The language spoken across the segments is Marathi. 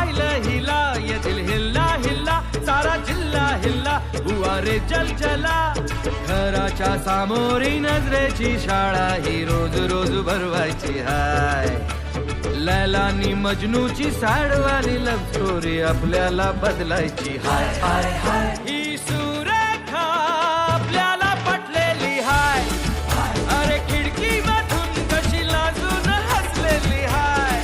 स्टाईल हिला, ये दिल हिल्ला हिल्ला, सारा जिल्हा हिल्ला, हुआ रे जल जला. घराच्या सामोरी नजरेची शाळा ही रोज रोज भरवायची हाय. लैलानी मजनूची सॅडवाली लव्ह स्टोरी आपल्याला बदलायची हाय हाय हाय. ही सुरेखा आपल्याला पटलेली हाय. अरे खिडकी मधून कशी लाजून हसलेली हाय.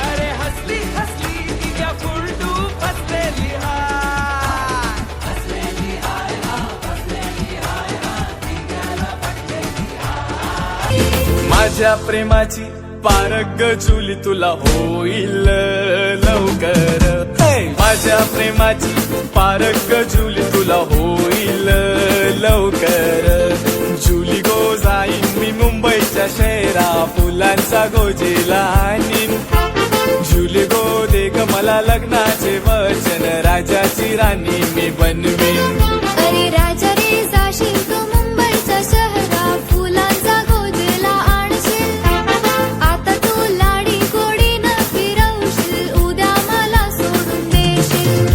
अरे हसली हसली की क्या फुलटू फसलेली हाय. हसलेली हाय हसलेली हाय आपल्याला पटलेली हाय. माझ्या प्रेमाची पारग जुली तुला होईल लवकर. माझ्या प्रेमाची पारग जुली तुला होईल लवकर. जुली गो जाईन मी मुंबईच्या शहरा, फुलांचा गोजीला आणीन. जुली गो दे ग मला लग्नाचे वचन, राजाची राणी मी बनवीन. अरे राजा रे जाशील तू मुंबईच्या शहरा, फुलांचा गोजीला आणशील. आता तू लाडी गोडी न फिरवशील, उद्या मला सोडून देशील.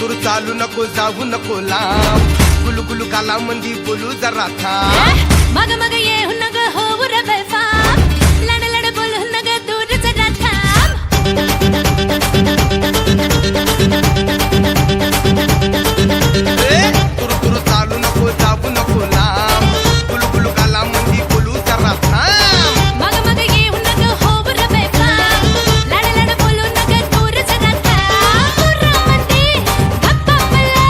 तुरु चालू नको जाऊ नको लांब, गुलू गुलू काला मंदी बोलू जरा थांब. मग मग ये नग हो रे बेफाम, लड लड बोल नग दूर जरा थांब. तुरु तुरु चालू नको जाऊ नको लांब, गुलू गुलू काला मंदी बोलू जरा थांब. मग मग ये नग हो रे बेफाम, लड लड बोल नग दूर जरा थांब. रामंदी हप्पा पल्ला,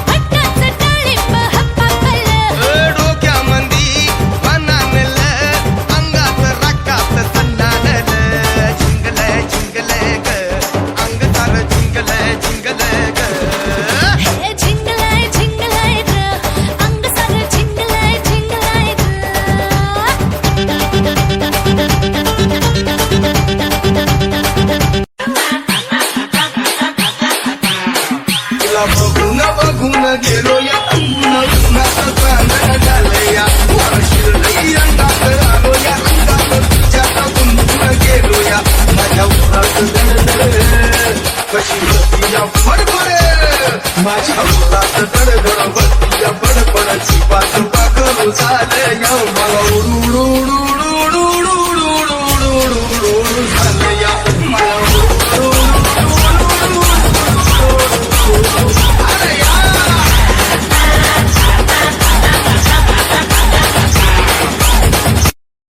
हट्टाचं डाळिंब हप्पा पल्ला. डोक्यामंदी बनानल, अंगात राखात सन्नानल. झिंगलय झिंगलय ग, अंग तार झिंगलय झिंगलय ग. हे झिंगलाय झिंगलाय ग, अंग सारं झिंगलाय झिंगलाय ग. तुला बघून बघून गेलो या उन्हाचं पानं झालं या. शिरलई अंगात आलो या, अंगात तुझ्या गुंतून गेलो या. माझ्या उन्हात दडदड कशी होती या फडफड, माझ्या उन्हात दडदड होती या फडफड. चिपा चुपा करू झालं या मला